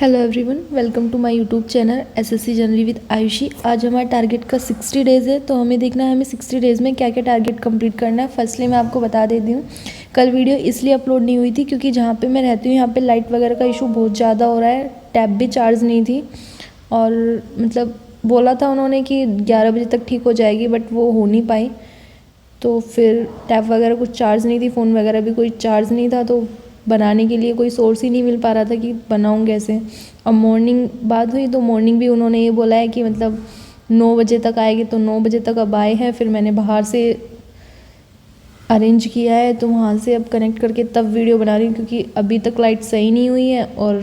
Hello everyone, welcome to my YouTube channel SSC generally with Ayushi. आज हमारा target का 60 days है, तो हमें देखना है हमें 60 डेज़ में क्या क्या टारगेट कंप्लीट करना है। फर्स्टली मैं आपको बता देती हूँ, कल वीडियो इसलिए अपलोड नहीं हुई थी क्योंकि जहाँ पे मैं रहती हूँ यहाँ पे लाइट वगैरह का इशू बहुत ज़्यादा हो रहा है। टैब भी चार्ज नहीं थी और मतलब बोला था उन्होंने कि 11 बजे तक ठीक हो जाएगी, बट वो हो नहीं पाई। तो फिर टैब वगैरह कुछ चार्ज नहीं थी, फ़ोन वगैरह भी कोई चार्ज नहीं था, तो बनाने के लिए कोई सोर्स ही नहीं मिल पा रहा था कि बनाऊँ कैसे। अब मॉर्निंग बात हुई तो मॉर्निंग भी उन्होंने ये बोला है कि मतलब 9 बजे तक आएगी, तो 9 बजे तक अब आए हैं। फिर मैंने बाहर से अरेंज किया है, तो वहाँ से अब कनेक्ट करके तब वीडियो बना रही हूँ क्योंकि अभी तक लाइट सही नहीं हुई है और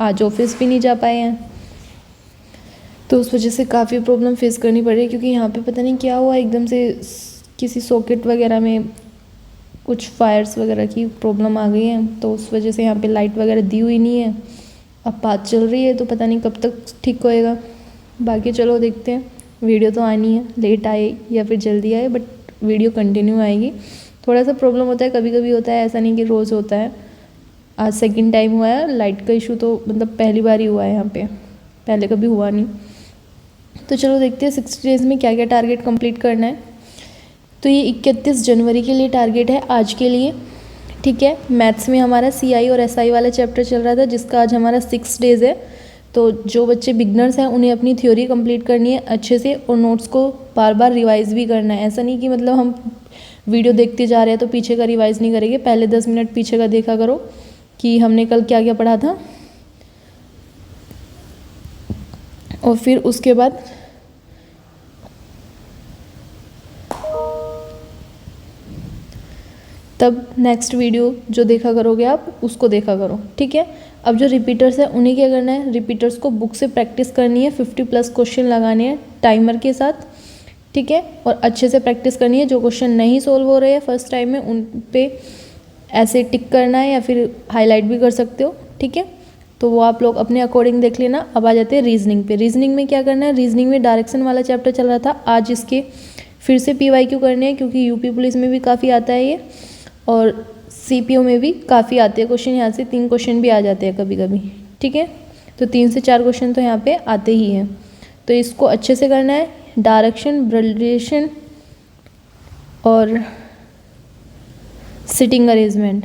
आज ऑफिस भी नहीं जा पाए हैं, तो उस वजह से काफ़ी प्रॉब्लम फेस करनी पड़ रही है। क्योंकि यहाँ पे पता नहीं क्या हुआ, एकदम से किसी सॉकेट वगैरह में कुछ फायर्स वगैरह की प्रॉब्लम आ गई है, तो उस वजह से यहाँ पे लाइट वगैरह दी हुई नहीं है। अब बात चल रही है तो पता नहीं कब तक ठीक होएगा। बाकी चलो देखते हैं, वीडियो तो आनी है, लेट आए या फिर जल्दी आए, बट वीडियो कंटिन्यू आएगी। थोड़ा सा प्रॉब्लम होता है, कभी कभी होता है, ऐसा नहीं कि रोज़ होता है। आज सेकंड टाइम हुआ है लाइट का इशू, तो मतलब पहली बार ही हुआ है यहाँ पे, पहले कभी हुआ नहीं। तो चलो देखते हैं 60 डेज़ में क्या क्या टारगेट कंप्लीट करना है। तो ये 31 जनवरी के लिए टारगेट है आज के लिए, ठीक है। मैथ्स में हमारा सीआई और एसआई वाला चैप्टर चल रहा था, जिसका आज हमारा 6 डेज़ है। तो जो बच्चे बिगनर्स हैं उन्हें अपनी थ्योरी कंप्लीट करनी है अच्छे से और नोट्स को बार बार रिवाइज़ भी करना है। ऐसा नहीं कि मतलब हम वीडियो देखते जा रहे हैं तो पीछे का रिवाइज़ नहीं करेंगे। पहले 10 मिनट पीछे का देखा करो कि हमने कल क्या क्या पढ़ा था, और फिर उसके बाद तब नेक्स्ट वीडियो जो देखा करोगे आप उसको देखा करो, ठीक है। अब जो रिपीटर्स है उन्हें क्या करना है, रिपीटर्स को बुक से प्रैक्टिस करनी है, 50+ क्वेश्चन लगाने हैं टाइमर के साथ, ठीक है। और अच्छे से प्रैक्टिस करनी है। जो क्वेश्चन नहीं सोल्व हो रहे हैं फर्स्ट टाइम में उन पे ऐसे टिक करना है या फिर हाईलाइट भी कर सकते हो, ठीक है। तो वो आप लोग अपने अकॉर्डिंग देख लेना। अब आ जाते हैं रीजनिंग पे। रीजनिंग में क्या करना है, रीजनिंग में डायरेक्शन वाला चैप्टर चल रहा था, आज इसके फिर से PYQ करने हैं क्योंकि यूपी पुलिस में भी काफ़ी आता है ये, और CPO में भी काफ़ी आते हैं क्वेश्चन। यहाँ से 3 क्वेश्चन भी आ जाते हैं कभी कभी, ठीक है। तो 3 से 4 क्वेश्चन तो यहाँ पे आते ही हैं, तो इसको अच्छे से करना है। डायरेक्शन, ब्रिलिएशन और सिटिंग अरेंजमेंट,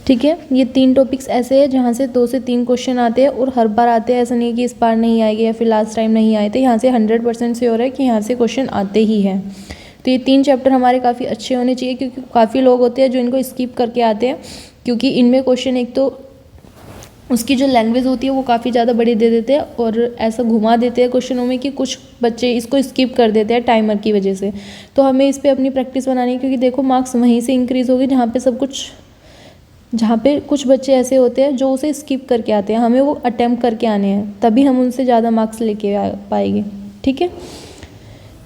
ठीक है। ये 3 टॉपिक्स ऐसे हैं जहाँ से 2 से 3 क्वेश्चन आते हैं और हर बार आते हैं। ऐसा नहीं कि इस बार नहीं आएंगे या फिर लास्ट टाइम नहीं आए थे, यहाँ से 100% श्योर है कि यहाँ से क्वेश्चन आते ही हैं। तो ये 3 चैप्टर हमारे काफ़ी अच्छे होने चाहिए क्योंकि काफ़ी लोग होते हैं जो इनको स्किप करके आते हैं, क्योंकि इनमें क्वेश्चन एक तो उसकी जो लैंग्वेज होती है वो काफ़ी ज़्यादा बड़ी दे देते हैं और ऐसा घुमा देते हैं क्वेश्चनों में कि कुछ बच्चे इसको स्किप कर देते हैं टाइमर की वजह से। तो हमें इस पर अपनी प्रैक्टिस बनानी है क्योंकि देखो मार्क्स वहीं से इंक्रीज़ होगी जहाँ पे कुछ बच्चे ऐसे होते हैं जो उसे स्किप करके आते हैं। हमें वो अटैम्प्ट करके आने हैं, तभी हम उनसे ज़्यादा मार्क्स लेके आ पाएंगे, ठीक है।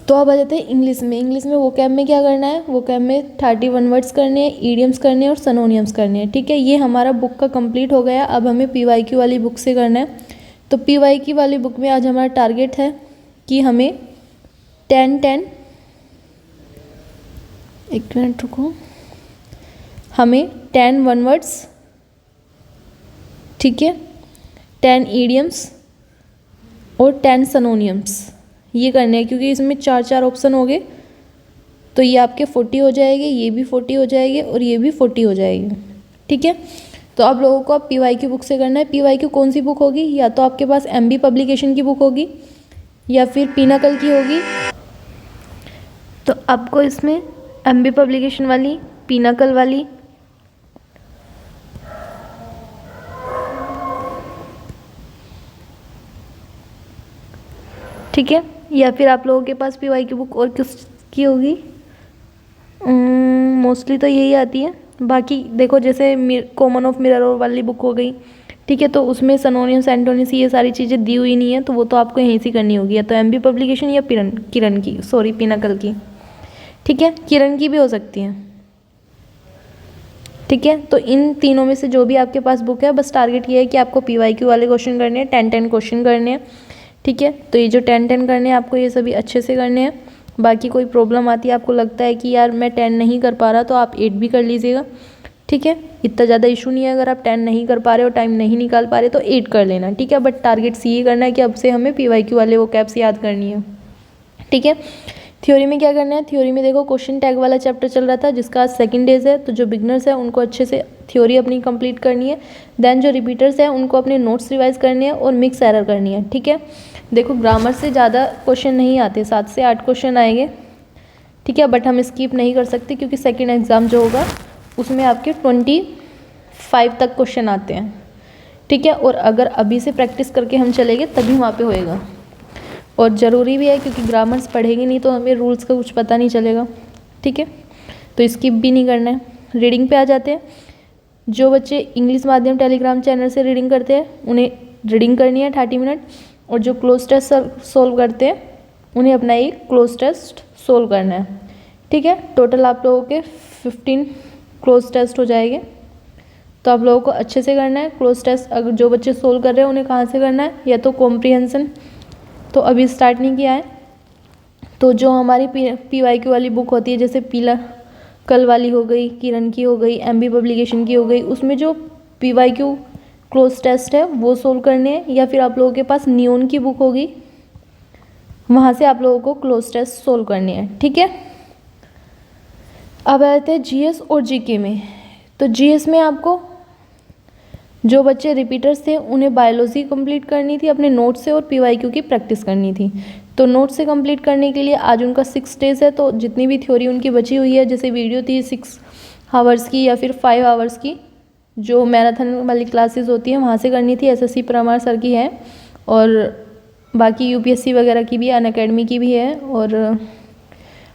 तो अब आ जाते हैं इंग्लिश में। इंग्लिश में वोकैब में क्या करना है, वोकैब में 31 वर्ड्स करने हैं, ईडियम्स करने हैं और सनोनियम्स करने हैं, ठीक है। ये हमारा बुक का कंप्लीट हो गया। अब हमें PYQ वाली बुक से करना है। तो PYQ वाली बुक में आज हमारा टारगेट है कि हमें 10 एक मिनट रुको, हमें 10 वन वर्ड्स, ठीक है, 10 ईडियम्स और 10 सनोनियम्स ये करने हैं। क्योंकि इसमें 4 ऑप्शन हो गए तो ये आपके 40 हो जाएंगे, ये भी 40 हो जाएंगे और ये भी 40 हो जाएंगे, ठीक है। तो आप लोगों को अब PYQ बुक से करना है। PYQ कौन सी बुक होगी, या तो आपके पास MB पब्लिकेशन की बुक होगी या फिर पिनाकल की होगी। तो आपको इसमें MB पब्लिकेशन वाली, पिनाकल वाली, ठीक है, या फिर आप लोगों के पास PYQ बुक और किसकी होगी, मोस्टली तो यही आती है। बाकी देखो जैसे कॉमन ऑफ मिरर वाली बुक हो गई, ठीक है, तो उसमें सनोनियम्स, एंटोनिम्स ये सारी चीज़ें दी हुई नहीं है, तो वो तो आपको यहीं से करनी होगी, या तो MB पब्लिकेशन या किरण की, सॉरी पिनाकल की, ठीक है, किरण की भी हो सकती है, ठीक है। तो इन तीनों में से जो भी आपके पास बुक है, बस टारगेट ये है कि आपको PYQ वाले क्वेश्चन करने हैं, 10 क्वेश्चन करने हैं, ठीक है। तो ये जो 10 करने हैं आपको, ये सभी अच्छे से करने हैं। बाकी कोई प्रॉब्लम आती है, आपको लगता है कि यार मैं 10 नहीं कर पा रहा, तो आप 8 भी कर लीजिएगा, ठीक है। इतना ज़्यादा इशू नहीं है, अगर आप 10 नहीं कर पा रहे हो, टाइम नहीं निकाल पा रहे तो 8 कर लेना, ठीक है। बट टारगेट ये करना है कि अब से हमें PYQ वाले वो कैप्स याद करनी है, ठीक है। थ्योरी में क्या करना है, थ्योरी में देखो क्वेश्चन टैग वाला चैप्टर चल रहा था जिसका आज सेकंड डेज है, तो जो बिगनर्स है उनको अच्छे से थ्योरी अपनी कंप्लीट करनी है। देन जो रिपीटर्स हैं उनको अपने नोट्स रिवाइज करने हैं और मिक्स एरर करनी है, ठीक है। देखो ग्रामर से ज़्यादा क्वेश्चन नहीं आते, 7 से 8 क्वेश्चन आएंगे, ठीक है। बट हम स्किप नहीं कर सकते क्योंकि सेकेंड एग्ज़ाम जो होगा उसमें आपके 25 तक क्वेश्चन आते हैं, ठीक है। और अगर अभी से प्रैक्टिस करके हम चलेंगे तभी वहाँ पे होएगा, और ज़रूरी भी है क्योंकि ग्रामर्स पढ़ेंगे नहीं तो हमें रूल्स का कुछ पता नहीं चलेगा, ठीक है। तो स्किप भी नहीं करना है। रीडिंग पे आ जाते हैं। जो बच्चे इंग्लिश माध्यम टेलीग्राम चैनल से रीडिंग करते हैं उन्हें रीडिंग करनी है 30 मिनट, और जो क्लोज टेस्ट सोल्व करते हैं उन्हें अपना एक क्लोज टेस्ट सोल्व करना है, ठीक है। टोटल आप लोगों के 15 क्लोज टेस्ट हो जाएंगे, तो आप लोगों को अच्छे से करना है क्लोज टेस्ट। अगर जो बच्चे सोल्व कर रहे हैं उन्हें कहाँ से करना है, या तो कॉम्प्रिहेंशन तो अभी स्टार्ट नहीं किया है, तो जो हमारी PYQ वाली बुक होती है जैसे पीला कल वाली हो गई, किरण की हो गई, MB पब्लिकेशन की हो गई, उसमें जो PYQ क्लोज टेस्ट है वो सोल्व करने हैं, या फिर आप लोगों के पास नियोन की बुक होगी वहाँ से आप लोगों को क्लोज टेस्ट सोल्व करने हैं, ठीक है। अब आते हैं GS और GK में। तो GS में आपको जो बच्चे रिपीटर्स थे उन्हें बायोलॉजी कंप्लीट करनी थी अपने नोट से, और PYQ की प्रैक्टिस करनी थी। तो नोट से कंप्लीट करने के लिए आज उनका 6 डेज है, तो जितनी भी थ्योरी उनकी बची हुई है, जैसे वीडियो थी 6 आवर्स की या फिर 5 आवर्स की, जो मैराथन वाली क्लासेस होती हैं वहाँ से करनी थी। SSC परमार सर की है, और बाकी UPSC वगैरह की भी, अनअकैडमी की भी है, और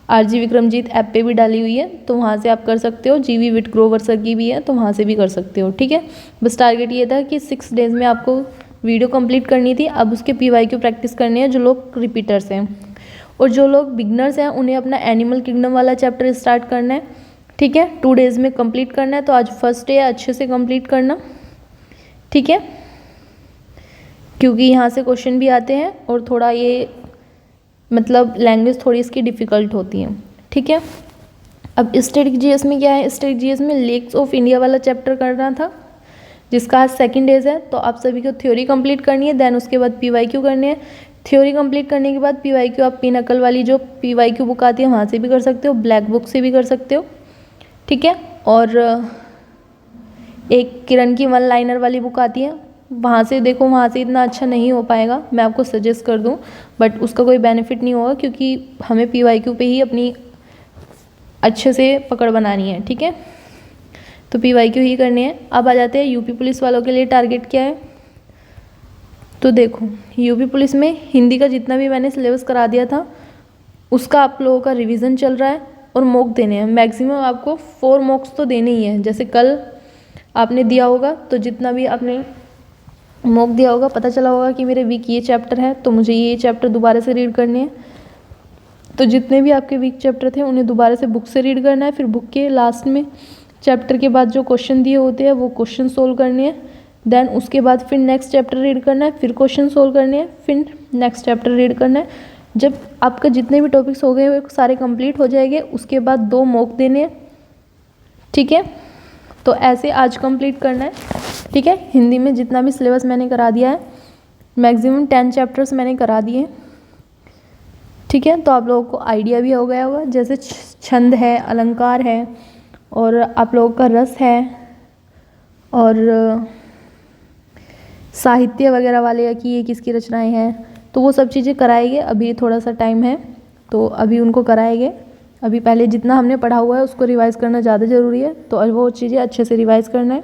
RG विक्रमजीत ऐप पे भी डाली हुई है, तो वहाँ से आप कर सकते हो। GV विट ग्रोवर सर की भी है, तो वहाँ से भी कर सकते हो, ठीक है। बस टारगेट ये था कि 6 डेज में आपको वीडियो कंप्लीट करनी थी। अब उसके PYQ प्रैक्टिस करनी है जो लोग रिपीटर्स हैं, और जो लोग बिगनर्स हैं उन्हें अपना एनिमल किंगडम वाला चैप्टर स्टार्ट करना है, ठीक है। 2 डेज में कंप्लीट करना है, तो आज फर्स्ट डे है, अच्छे से कंप्लीट करना, ठीक है, क्योंकि यहाँ से क्वेश्चन भी आते हैं और थोड़ा ये मतलब लैंग्वेज थोड़ी इसकी डिफ़िकल्ट होती है, ठीक है। अब स्टैटिक GS में क्या है, स्टैटिक GS में लेक्स ऑफ इंडिया वाला चैप्टर करना था जिसका आज सेकंड डेज है, तो आप सभी को थ्योरी कंप्लीट करनी है। देन उसके बाद PYQ करनी है। थ्योरी कंप्लीट करने के बाद PYQ आप पिनकल वाली जो PYQ बुक आती है वहाँ से भी कर सकते हो, ब्लैक बुक से भी कर सकते हो, ठीक है। और एक किरण की 1 लाइनर वाली बुक आती है, वहाँ से देखो, वहाँ से इतना अच्छा नहीं हो पाएगा, मैं आपको सजेस्ट कर दूँ, बट उसका कोई बेनिफिट नहीं होगा क्योंकि हमें PYQ पे ही अपनी अच्छे से पकड़ बनानी है, ठीक है। तो PYQ ही करनी है। अब आ जाते हैं UP पुलिस वालों के लिए टारगेट क्या है। तो देखो UP पुलिस में हिंदी का जितना भी मैंने सिलेबस करा दिया था उसका आप लोगों का रिवीजन चल रहा है, और मॉक देने हैं। मैक्सिमम आपको 4 मॉक्स तो देने ही हैं। जैसे कल आपने दिया होगा, तो जितना भी आपने मॉक दिया होगा, पता चला होगा कि मेरे वीक ये चैप्टर है तो मुझे ये चैप्टर दोबारा से रीड करने हैं। तो जितने भी आपके वीक चैप्टर थे उन्हें दोबारा से बुक से रीड करना है। फिर बुक के लास्ट में चैप्टर के बाद जो क्वेश्चन दिए होते हैं वो क्वेश्चन सोल्व करने हैं। देन उसके बाद फिर नेक्स्ट चैप्टर रीड करना है, फिर क्वेश्चन सोल्व करने हैं, फिर नेक्स्ट चैप्टर रीड करना है। जब आपका जितने भी टॉपिक्स हो गए वो सारे कंप्लीट हो जाएंगे, उसके बाद 2 मॉक देने हैं, ठीक है। तो ऐसे आज कंप्लीट करना है, ठीक है। हिंदी में जितना भी सिलेबस मैंने करा दिया है, मैक्सिमम 10 चैप्टर्स मैंने करा दिए, ठीक है। तो आप लोगों को आइडिया भी हो गया होगा, जैसे छंद है, अलंकार है, और आप लोगों का रस है, और साहित्य वगैरह वाले कि ये किसकी रचनाएं हैं, तो वो सब चीज़ें कराएंगे। अभी थोड़ा सा टाइम है तो अभी उनको कराएंगे। अभी पहले जितना हमने पढ़ा हुआ है उसको रिवाइज़ करना ज़्यादा ज़रूरी है, तो वो चीज़ें अच्छे से रिवाइज़ करना है,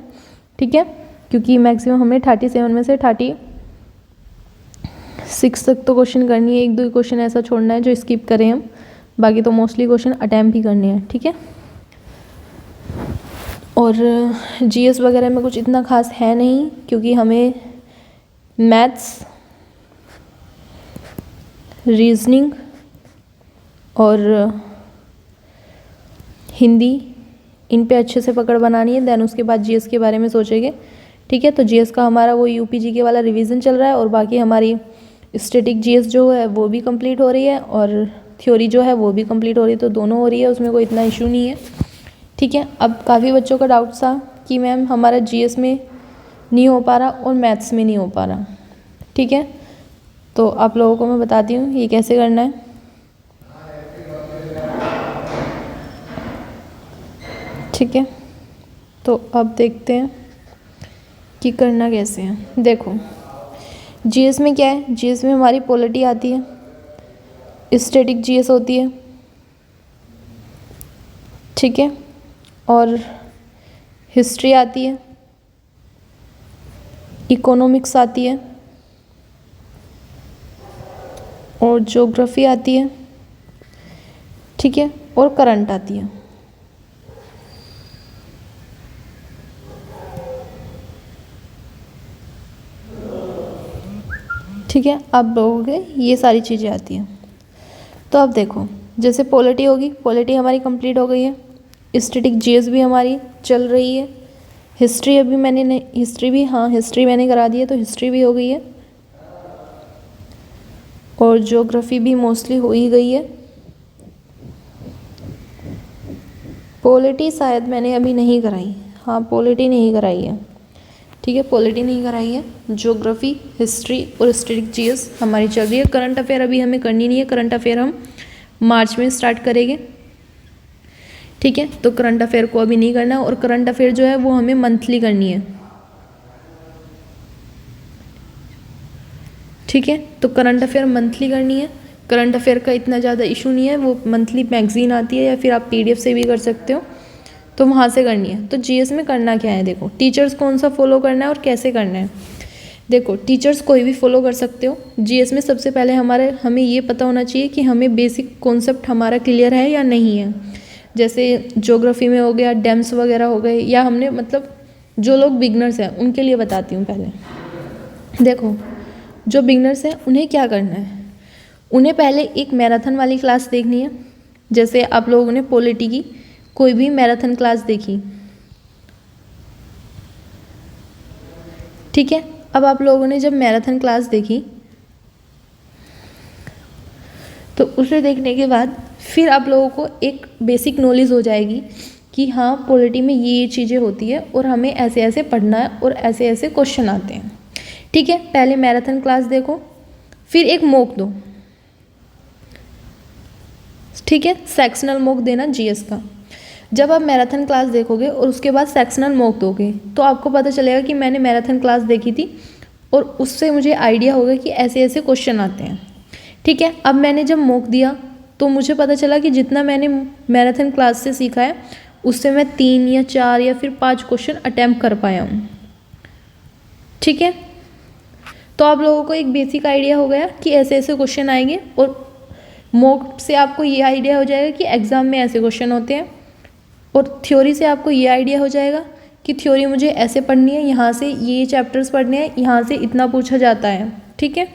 ठीक है। क्योंकि मैक्सिमम हमें 37 में से 36 तक तो क्वेश्चन करनी है। 1-2 क्वेश्चन ऐसा छोड़ना है जो स्किप करें हम, बाकी तो मोस्टली क्वेश्चन अटैम्प्ट ही करने हैं, ठीक है। और GS वगैरह में कुछ इतना खास है नहीं, क्योंकि हमें मैथ्स, रीजनिंग और हिंदी इन पे अच्छे से पकड़ बनानी है। देन उसके बाद GS के बारे में सोचेंगे, ठीक है। तो GS का हमारा वो UPG वाला रिवीजन चल रहा है, और बाकी हमारी स्टैटिक GS जो है वो भी कंप्लीट हो रही है, और थ्योरी जो है वो भी कंप्लीट हो रही है, तो दोनों हो रही है, उसमें कोई इतना इशू नहीं है। ठीक है, अब काफ़ी बच्चों का डाउट था कि मैम हमारा जीएस में नहीं हो पा रहा और मैथ्स में नहीं हो पा रहा। ठीक है, तो आप लोगों को मैं बताती हूँ ये कैसे करना है। ठीक है, तो अब देखते हैं कि करना कैसे है। देखो जीएस में क्या है, जीएस में हमारी पॉलिटी आती है, स्टैटिक जीएस होती है। ठीक है, और हिस्ट्री आती है, इकोनॉमिक्स आती है और ज्योग्राफी आती है। ठीक है, और करंट आती है। ठीक है, आप लोगों के ये सारी चीज़ें आती हैं। तो अब देखो, जैसे पॉलिटी होगी, पॉलिटी हमारी कंप्लीट हो गई है, स्टैटिक जीएस भी हमारी चल रही है, हिस्ट्री अभी मैंने नहीं, हिस्ट्री भी, हाँ हिस्ट्री मैंने करा दी है, तो हिस्ट्री भी हो गई है और ज्योग्राफी भी मोस्टली हो ही गई है। पॉलिटी शायद मैंने अभी नहीं कराई, हाँ पॉलिटी नहीं कराई है। ठीक है, पॉलिटी नहीं कराई है, ज्योग्राफी, हिस्ट्री और स्टैटिक जीएस हमारी चल रही है। करंट अफेयर अभी हमें करनी नहीं है, करंट अफेयर हम मार्च में स्टार्ट करेंगे। ठीक है, तो करंट अफेयर को अभी नहीं करना, और करंट अफेयर जो है वो हमें मंथली करनी है। ठीक है, तो करंट अफेयर मंथली करनी है। करंट अफेयर का इतना ज़्यादा इशू नहीं है, वो मंथली मैगजीन आती है या फिर आप पीडीएफ से भी कर सकते हो, तो वहाँ से करनी है। तो जीएस में करना क्या है, देखो टीचर्स कौन सा फॉलो करना है और कैसे करना है। देखो टीचर्स कोई भी फॉलो कर सकते हो। जीएस में सबसे पहले हमें ये पता होना चाहिए कि हमें बेसिक कॉन्सेप्ट हमारा क्लियर है या नहीं है। जैसे ज्योग्राफी में हो गया, डैम्स वगैरह हो गए, या हमने मतलब जो लोग बिगनर्स हैं उनके लिए बताती हूँ। पहले देखो जो बिगनर्स हैं उन्हें क्या करना है, उन्हें पहले एक मैराथन वाली क्लास देखनी है। जैसे आप लोगों ने पॉलिटी की कोई भी मैराथन क्लास देखी, ठीक है, अब आप लोगों ने जब मैराथन क्लास देखी तो उसे देखने के बाद फिर आप लोगों को एक बेसिक नॉलेज हो जाएगी कि हाँ पॉलिटी में ये चीज़ें होती है और हमें ऐसे ऐसे पढ़ना है और ऐसे ऐसे क्वेश्चन आते हैं। ठीक है, पहले मैराथन क्लास देखो, फिर एक मॉक दो। ठीक है, सेक्शनल मॉक देना जीएस का। जब आप मैराथन क्लास देखोगे और उसके बाद सेक्शनल मॉक दोगे तो आपको पता चलेगा कि मैंने मैराथन क्लास देखी थी और उससे मुझे आइडिया होगा कि ऐसे ऐसे क्वेश्चन आते हैं। ठीक है, अब मैंने जब मॉक दिया तो मुझे पता चला कि जितना मैंने मैराथन क्लास से सीखा है उससे मैं 3 या 4 या फिर 5 क्वेश्चन अटैम्प्ट कर पाया हूँ। ठीक है, तो आप लोगों को एक बेसिक आइडिया हो गया कि ऐसे ऐसे क्वेश्चन आएंगे, और मॉक से आपको ये आइडिया हो जाएगा कि एग्ज़ाम में ऐसे क्वेश्चन होते हैं, और थ्योरी से आपको ये आइडिया हो जाएगा कि थ्योरी मुझे ऐसे पढ़नी है, यहाँ से ये चैप्टर्स पढ़ने हैं, यहाँ से इतना पूछा जाता है। ठीक है,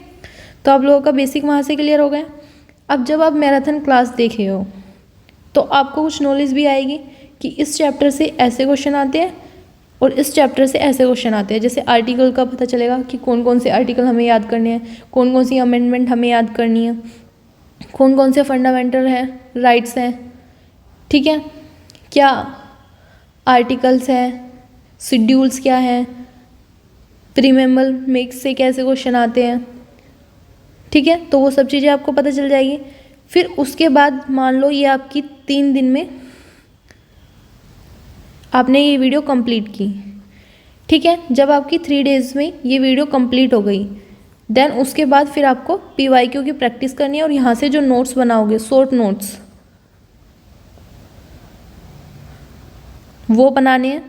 तो आप लोगों का बेसिक वहाँ से क्लियर हो गया। अब जब आप मैराथन क्लास देखे हो तो आपको कुछ नॉलेज भी आएगी कि इस चैप्टर से ऐसे क्वेश्चन आते हैं और इस चैप्टर से ऐसे क्वेश्चन आते हैं। जैसे आर्टिकल का पता चलेगा कि कौन कौन से आर्टिकल हमें याद करने हैं, कौन कौन सी अमेंडमेंट हमें याद करनी है, कौन कौन से फंडामेंटल हैं, राइट्स हैं। ठीक है, क्या आर्टिकल्स हैं, शेड्यूल्स क्या हैं, प्रीमेम्बल में से कैसे क्वेश्चन आते हैं। ठीक है, तो वो सब चीज़ें आपको पता चल जाएगी। फिर उसके बाद मान लो ये आपकी 3 दिन में आपने ये वीडियो कंप्लीट की। ठीक है, जब आपकी 3 डेज़ में ये वीडियो कंप्लीट हो गई देन उसके बाद फिर आपको पीवाईक्यू की प्रैक्टिस करनी है, और यहाँ से जो नोट्स बनाओगे शॉर्ट नोट्स वो बनाने हैं,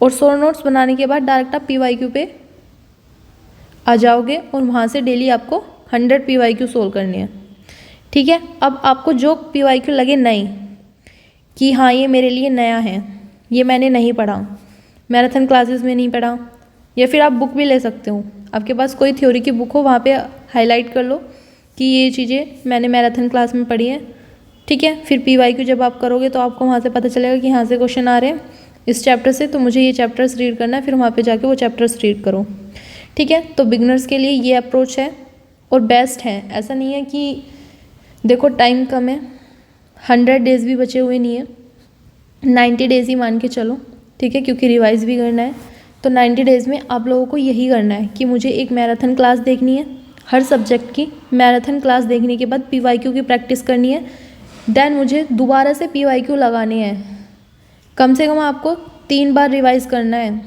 और शॉर्ट नोट्स बनाने के बाद डायरेक्ट आप पीवाईक्यू पे आ जाओगे और वहाँ से डेली आपको 100 पीवाईक्यू सोल्व करने हैं। ठीक है, अब आपको जो पीवाईक्यू लगे नए कि हाँ ये मेरे लिए नया है, ये मैंने नहीं पढ़ा, मैराथन क्लासेस में नहीं पढ़ा, या फिर आप बुक भी ले सकते हो, आपके पास कोई थ्योरी की बुक हो वहाँ पे हाईलाइट कर लो कि ये चीज़ें मैंने मैराथन क्लास में पढ़ी है। ठीक है, फिर पीवाईक्यू जब आप करोगे तो आपको वहाँ से पता चलेगा कि यहाँ से क्वेश्चन आ रहे हैं इस चैप्टर से, तो मुझे ये चैप्टर्स रीड करना है, फिर वहाँ पे जाके वो चैप्टर्स रीड करो। ठीक है, तो बिगनर्स के लिए ये अप्रोच है और बेस्ट है। ऐसा नहीं है कि देखो टाइम कम है, 100 डेज़ भी बचे हुए नहीं है, 90 डेज़ ही मान के चलो, ठीक है, क्योंकि रिवाइज़ भी करना है। तो 90 डेज़ में आप लोगों को यही करना है कि मुझे एक मैराथन क्लास देखनी है हर सब्जेक्ट की। मैराथन क्लास देखने के बाद PYQ की प्रैक्टिस करनी है। देन मुझे दोबारा से PYQ लगाने हैं, कम से कम आपको 3 बार रिवाइज़ करना है,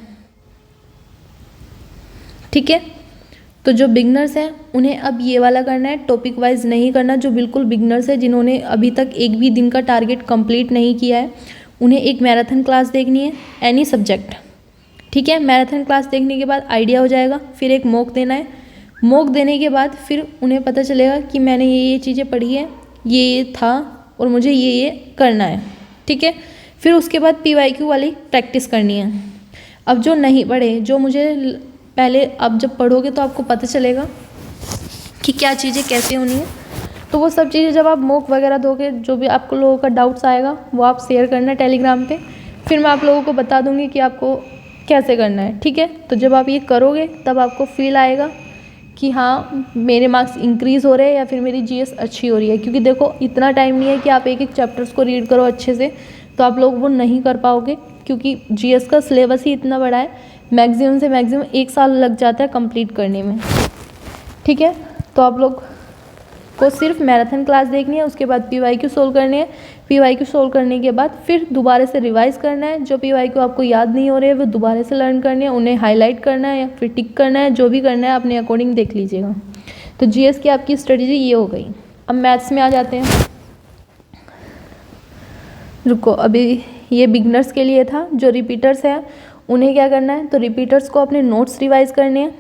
ठीक है। तो जो बिगनर्स हैं उन्हें अब ये वाला करना है, टॉपिक वाइज नहीं करना। जो बिल्कुल बिगनर्स है, जिन्होंने अभी तक एक भी दिन का टारगेट कंप्लीट नहीं किया है, उन्हें एक मैराथन क्लास देखनी है एनी सब्जेक्ट, ठीक है। मैराथन क्लास देखने के बाद आइडिया हो जाएगा, फिर एक मॉक देना है। मॉक देने के बाद फिर उन्हें पता चलेगा कि मैंने ये चीज़ें पढ़ी है, ये था और मुझे ये करना है, ठीक है। फिर उसके बाद PYQ वाली प्रैक्टिस करनी है। अब जो नहीं पढ़े, जो मुझे पहले, अब जब पढ़ोगे तो आपको पता चलेगा कि क्या चीज़ें कैसे होनी है। तो वो सब चीज़ें जब आप मॉक वगैरह दोगे, जो भी आपको लोगों का डाउट्स आएगा वो आप शेयर करना टेलीग्राम पे, फिर मैं आप लोगों को बता दूंगी कि आपको कैसे करना है, ठीक है। तो जब आप ये करोगे तब आपको फील आएगा कि हाँ मेरे मार्क्स इंक्रीज़ हो रहे हैं या फिर मेरी GS अच्छी हो रही है। क्योंकि देखो इतना टाइम नहीं है कि आप एक एक चैप्टर्स को रीड करो अच्छे से, तो आप लोग वो नहीं कर पाओगे, क्योंकि GS का सिलेबस ही इतना बड़ा है, मैक्सिमम से मैक्सिमम 1 साल लग जाता है कंप्लीट करने में, ठीक है। तो आप लोग को सिर्फ मैराथन क्लास देखनी है, उसके बाद PYQ सोल्व करनी है। PYQ सोल्व करने के बाद फिर दोबारा से रिवाइज़ करना है। जो PYQ आपको याद नहीं हो रहे हैं वो दोबारा से लर्न करनी है, उन्हें हाईलाइट करना है या फिर टिक करना है, जो भी करना है अपने अकॉर्डिंग देख लीजिएगा। तो GS की आपकी स्ट्रेटजी ये हो गई। अब मैथ्स में आ जाते हैं। रुको, अभी ये बिगनर्स के लिए था। जो रिपीटर्स हैं उन्हें क्या करना है, तो रिपीटर्स को अपने नोट्स रिवाइज करने हैं,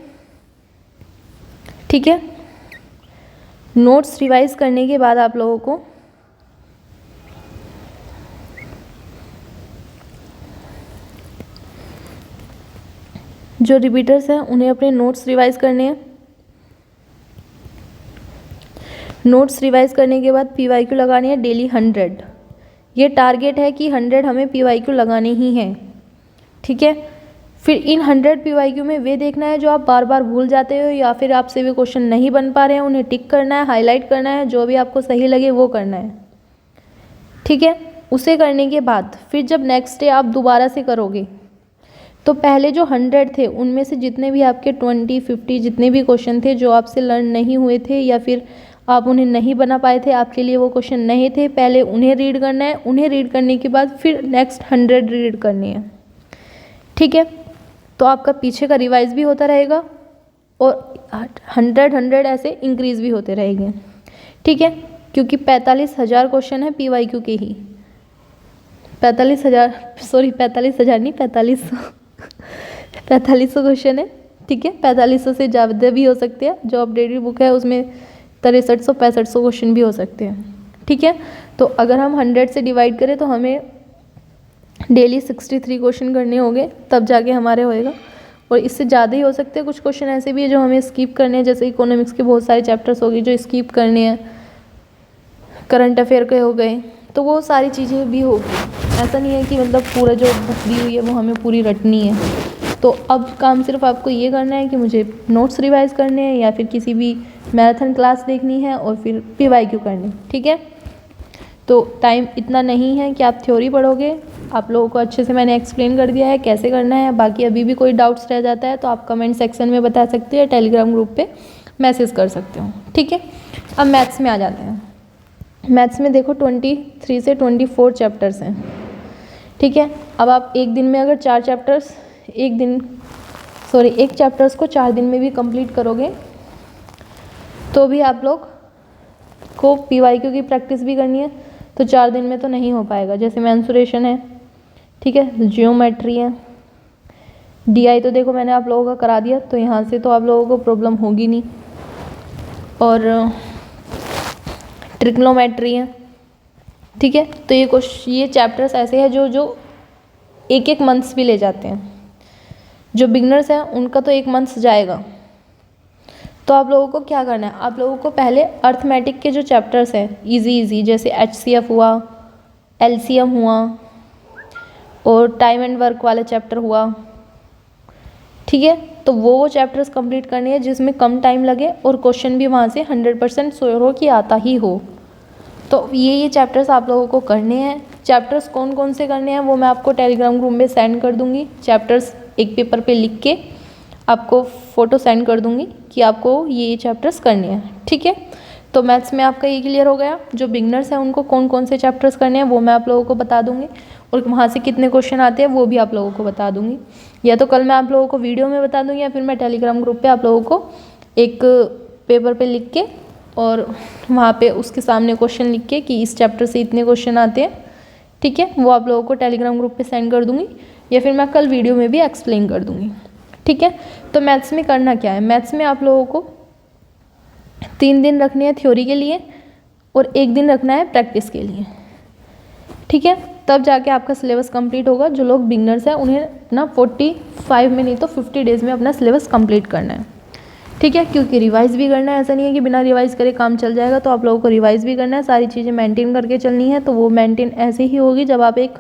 ठीक है। नोट्स रिवाइज करने के बाद आप लोगों को जो रिपीटर्स हैं उन्हें अपने नोट्स रिवाइज करने हैं। नोट्स रिवाइज करने के बाद PYQ लगानी है डेली 100। ये टारगेट है कि 100 हमें PYQ लगाने ही हैं, ठीक है। फिर इन 100 PYQ में वे देखना है जो आप बार बार भूल जाते हो या फिर आपसे वे क्वेश्चन नहीं बन पा रहे हैं, उन्हें टिक करना है, हाईलाइट करना है, जो भी आपको सही लगे वो करना है, ठीक है। उसे करने के बाद फिर जब नेक्स्ट डे आप दोबारा से करोगे तो पहले जो 100 थे उनमें से जितने भी आपके 20, 50 जितने भी क्वेश्चन थे जो आपसे लर्न नहीं हुए थे या फिर आप उन्हें नहीं बना पाए थे, आपके लिए वो क्वेश्चन नहीं थे, पहले उन्हें रीड करना है। उन्हें रीड करने के बाद फिर नेक्स्ट 100 रीड करनी है, ठीक है। तो आपका पीछे का रिवाइज भी होता रहेगा और 100 ऐसे इंक्रीज़ भी होते रहेंगे, ठीक है। क्योंकि 45,000 क्वेश्चन है PYQ के ही, 45,000 सॉरी 45,000 नहीं 4500 4500 क्वेश्चन है, ठीक है। 4500 से ज़्यादा भी हो सकते हैं। जो अपडेटेड बुक है उसमें 6300-6500 क्वेश्चन भी हो सकते हैं, ठीक है। तो अगर हम 100 से डिवाइड करें तो हमें डेली 63 क्वेश्चन करने होंगे, तब जाके हमारे होएगा। और इससे ज़्यादा ही हो सकते हैं। कुछ क्वेश्चन ऐसे भी है जो हमें स्किप करने हैं, जैसे इकोनॉमिक्स के बहुत सारे चैप्टर्स हो गए जो स्किप करने हैं, करंट अफेयर के हो गए, तो वो सारी चीज़ें भी होगी। ऐसा नहीं है कि मतलब पूरा जो बुक दी हुई है वो हमें पूरी रटनी है। तो अब काम सिर्फ आपको ये करना है कि मुझे नोट्स रिवाइज करने हैं या फिर किसी भी मैराथन क्लास देखनी है और फिर PYQ करनी, ठीक है। तो टाइम इतना नहीं है कि आप थ्योरी पढ़ोगे, आप लोगों को अच्छे से मैंने एक्सप्लेन कर दिया है कैसे करना है। बाकी अभी भी कोई डाउट्स रह जाता है तो आप कमेंट सेक्शन में बता सकते हो, टेलीग्राम ग्रुप पे मैसेज कर सकते हो, ठीक है। अब मैथ्स में आ जाते हैं। मैथ्स में देखो 23 से 24 चैप्टर्स हैं, ठीक है। अब आप एक दिन में अगर 4 चैप्टर्स एक चैप्टर्स को 4 दिन में भी कंप्लीट करोगे तो भी आप लोग को PYQ की प्रैक्टिस भी करनी है, तो 4 दिन में तो नहीं हो पाएगा। जैसे मेंसुरेशन है, ठीक है, जियोमेट्री है, DI तो देखो मैंने आप लोगों का करा दिया, तो यहाँ से तो आप लोगों को प्रॉब्लम होगी नहीं। और ट्रिग्नोमेट्री है, ठीक है। तो ये चैप्टर्स ऐसे हैं जो एक मंथ्स भी ले जाते हैं। जो बिगनर्स हैं उनका तो 1 मंथ जाएगा। तो आप लोगों को क्या करना है, आप लोगों को पहले अर्थमेटिक के जो चैप्टर्स हैं इजी जैसे HCF हुआ, LCM हुआ और टाइम एंड वर्क वाला चैप्टर हुआ, ठीक है। तो वो चैप्टर्स कंप्लीट करने हैं जिसमें कम टाइम लगे और क्वेश्चन भी वहाँ से 100% श्योर हो कि आता ही हो, तो ये चैप्टर्स आप लोगों को करने हैं। चैप्टर्स कौन कौन से करने हैं वो मैं आपको टेलीग्राम ग्रुप में सेंड कर दूँगी। चैप्टर्स एक पेपर पे लिख के आपको फ़ोटो सेंड कर दूँगी कि आपको ये चैप्टर्स करने हैं, ठीक है। तो मैथ्स में आपका ये क्लियर हो गया। जो बिगनर्स हैं उनको कौन कौन से चैप्टर्स करने हैं वो मैं आप लोगों को बता दूँगी, और वहाँ से कितने क्वेश्चन आते हैं वो भी आप लोगों को बता दूँगी। या तो कल मैं आप लोगों को वीडियो में बता दूँगी, या फिर मैं टेलीग्राम ग्रुप पे आप लोगों को एक पेपर पे लिख के और वहाँ पे उसके सामने क्वेश्चन लिख के कि इस चैप्टर से इतने क्वेश्चन आते हैं, ठीक है, वो आप लोगों को टेलीग्राम ग्रुप पे सेंड कर दूँगी, या फिर मैं कल वीडियो में भी एक्सप्लेन कर दूँगी, ठीक है। तो मैथ्स में करना क्या है, मैथ्स में आप लोगों को 3 दिन रखने हैं थ्योरी के लिए और 1 दिन रखना है प्रैक्टिस के लिए, ठीक है। तब जाके आपका सिलेबस कंप्लीट होगा। जो लोग बिगनर्स हैं उन्हें ना 45 में नहीं तो 50 डेज़ में अपना सिलेबस कंप्लीट करना है, ठीक है। क्योंकि रिवाइज़ भी करना है, ऐसा नहीं है कि बिना रिवाइज़ करे काम चल जाएगा। तो आप लोगों को रिवाइज़ भी करना है, सारी चीज़ें मेंटेन करके चलनी है। तो वो मेंटेन ऐसे ही होगी जब आप एक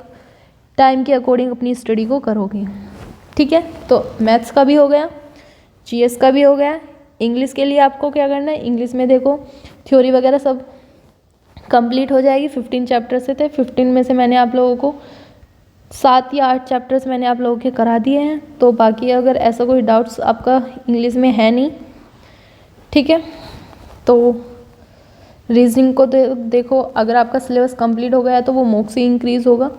टाइम के अकॉर्डिंग अपनी स्टडी को करोगे, ठीक है। तो मैथ्स का भी हो गया, जीएस का भी हो गया। इंग्लिश के लिए आपको क्या करना है, इंग्लिश में देखो थ्योरी वगैरह सब कंप्लीट हो जाएगी। 15 चैप्टर से थे, 15 में से मैंने आप लोगों को 7 या 8 चैप्टर्स मैंने आप लोगों के करा दिए हैं। तो बाकी अगर ऐसा कोई डाउट्स आपका इंग्लिश में है नहीं, ठीक है, तो रीजनिंग को देखो, अगर आपका सिलेबस कंप्लीट हो गया है तो वो मॉक से इंक्रीज़ होगा,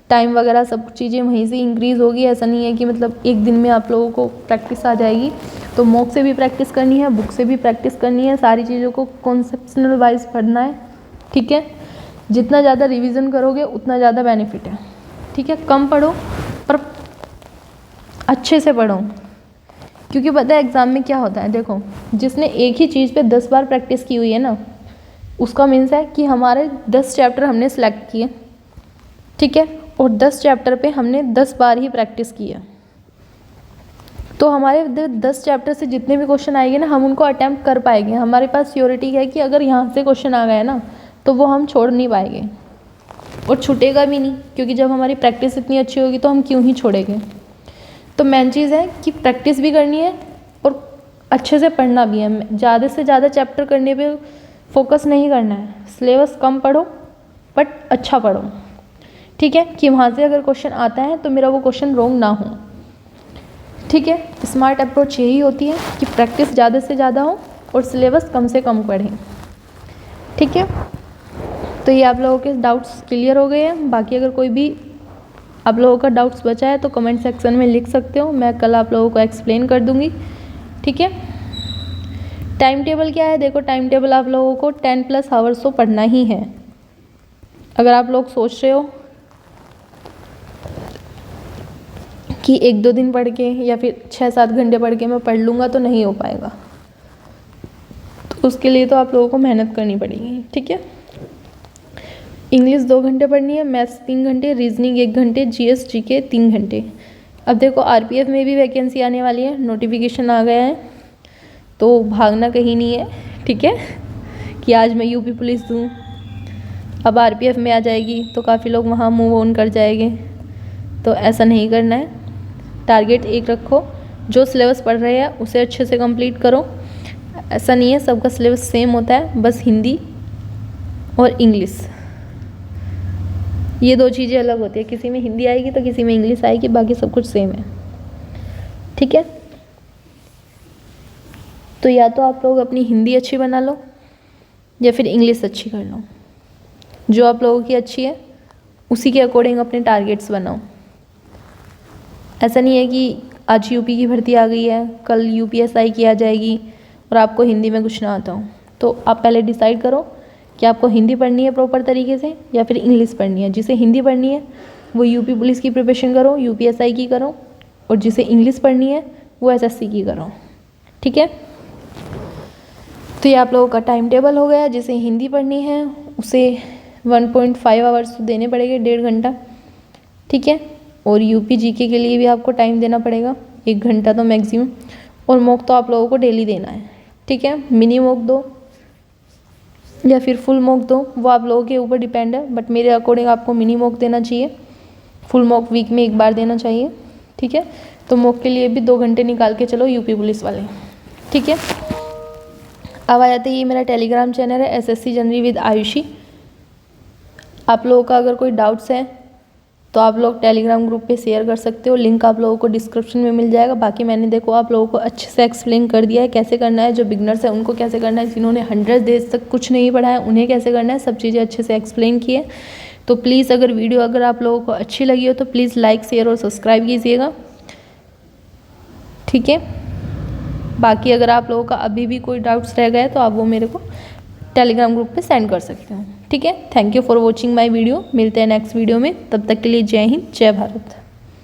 टाइम वगैरह सब चीज़ें वहीं से इंक्रीज़ होगी। ऐसा नहीं है कि मतलब एक दिन में आप लोगों को प्रैक्टिस आ जाएगी। तो मॉक से भी प्रैक्टिस करनी है, बुक से भी प्रैक्टिस करनी है, सारी चीज़ों को कॉन्सेप्शनल वाइज पढ़ना है, ठीक है। जितना ज़्यादा रिवीजन करोगे उतना ज़्यादा बेनिफिट है, ठीक है। कम पढ़ो पर अच्छे से पढ़ो, क्योंकि पता है एग्ज़ाम में क्या होता है, देखो जिसने एक ही चीज़ पे 10 बार प्रैक्टिस की हुई है ना, उसका मीन्स है कि हमारे 10 चैप्टर हमने सेलेक्ट किए, ठीक है, और 10 चैप्टर पे हमने 10 बार ही प्रैक्टिस की है। तो हमारे 10 चैप्टर से जितने भी क्वेश्चन आएंगे ना, हम उनको अटैम्प्ट कर पाएंगे। हमारे पास श्योरिटी है कि अगर यहाँ से क्वेश्चन आ गया ना तो वो हम छोड़ नहीं पाएंगे, और छूटेगा भी नहीं, क्योंकि जब हमारी प्रैक्टिस इतनी अच्छी होगी तो हम क्यों ही छोड़ेंगे। तो मेन चीज़ है कि प्रैक्टिस भी करनी है और अच्छे से पढ़ना भी है। ज़्यादा से ज़्यादा चैप्टर करने पे फोकस नहीं करना है। सिलेबस कम पढ़ो बट अच्छा पढ़ो, ठीक है, कि वहाँ से अगर क्वेश्चन आता है तो मेरा वो क्वेश्चन रॉन्ग ना हो, ठीक है। स्मार्ट अप्रोच यही होती है कि प्रैक्टिस ज़्यादा से ज़्यादा हो और सिलेबस कम से कम पढ़ें, ठीक है। तो ये आप लोगों के डाउट्स क्लियर हो गए हैं। बाकी अगर कोई भी आप लोगों का डाउट्स बचा है तो कमेंट सेक्शन में लिख सकते हो, मैं कल आप लोगों को एक्सप्लेन कर दूँगी, ठीक है। टाइम टेबल क्या है, देखो टाइम टेबल आप लोगों को 10+ आवर्स तो पढ़ना ही है। अगर आप लोग सोच रहे हो कि 1-2 दिन पढ़ के या फिर 6-7 घंटे पढ़ के मैं पढ़ लूँगा, तो नहीं हो पाएगा। तो उसके लिए तो आप लोगों को मेहनत करनी पड़ेगी, ठीक है। इंग्लिश 2 घंटे पढ़नी है, मैथ्स 3 घंटे, रीजनिंग 1 घंटे, जीएस जीके 3 घंटे। अब देखो आरपीएफ में भी वैकेंसी आने वाली है, नोटिफिकेशन आ गया है, तो भागना कहीं नहीं है, ठीक है, कि आज मैं यूपी पुलिस दूँ, अब आरपीएफ में आ जाएगी तो काफ़ी लोग वहाँ मूव ऑन कर जाएंगे। तो ऐसा नहीं करना है, टारगेट एक रखो, जो सिलेबस पढ़ रहे हैं उसे अच्छे से कंप्लीट करो। ऐसा नहीं है सबका सिलेबस सेम होता है, बस हिंदी और इंग्लिश ये 2 चीज़ें अलग होती है। किसी में हिंदी आएगी तो किसी में इंग्लिश आएगी, बाकी सब कुछ सेम है, ठीक है। तो या तो आप लोग अपनी हिंदी अच्छी बना लो या फिर इंग्लिश अच्छी कर लो, जो आप लोगों की अच्छी है उसी के अकॉर्डिंग अपने टारगेट्स बनाओ। ऐसा नहीं है कि आज यूपी की भर्ती आ गई है, कल यूपीएसआई की आ जाएगी और आपको हिंदी में कुछ ना आता हो। तो आप पहले डिसाइड करो कि आपको हिंदी पढ़नी है प्रॉपर तरीके से या फिर इंग्लिश पढ़नी है। जिसे हिंदी पढ़नी है वो यूपी पुलिस की प्रिपरेशन करो, यूपीएसआई की करो, और जिसे इंग्लिश पढ़नी है वो एसएससी की करो, ठीक है। तो ये आप लोगों का टाइम टेबल हो गया। जिसे हिंदी पढ़नी है उसे 1.5 आवर्स देने पड़ेंगे, 1.5 घंटा, ठीक है। और यूपी जीके के लिए भी आपको टाइम देना पड़ेगा, 1 घंटा तो मैक्सिमम। और मॉक तो आप लोगों को डेली देना है, ठीक है। मिनी मॉक दो या फिर फुल मॉक दो, वो आप लोगों के ऊपर डिपेंड है, बट मेरे अकॉर्डिंग आपको मिनी मॉक देना चाहिए। फुल मॉक वीक में 1 बार देना चाहिए, ठीक है। तो मॉक के लिए भी 2 घंटे निकाल के चलो यूपी पुलिस वाले, ठीक है। अब आ जाते ही मेरा टेलीग्राम चैनल है एसएससी जनरल विद आयुषी, आप लोगों का अगर कोई डाउट्स है तो आप लोग टेलीग्राम ग्रुप पे शेयर कर सकते हो, लिंक आप लोगों को डिस्क्रिप्शन में मिल जाएगा। बाकी मैंने देखो आप लोगों को अच्छे से एक्सप्लेन कर दिया है कैसे करना है, जो बिगनर्स है उनको कैसे करना है, जिन्होंने 100 डेज तक कुछ नहीं पढ़ा है उन्हें कैसे करना है, सब चीज़ें अच्छे से एक्सप्लेन की है। तो प्लीज़ अगर वीडियो अगर आप लोगों को अच्छी लगी हो तो प्लीज़ लाइक शेयर और सब्सक्राइब कीजिएगा, ठीक है। बाकी अगर आप लोगों का अभी भी कोई डाउट्स रह गए तो आप वो मेरे को टेलीग्राम ग्रुप पे सेंड कर सकते हो, ठीक है। Thank you for watching my video. मिलते हैं नेक्स्ट वीडियो में, तब तक के लिए जय हिंद जय भारत।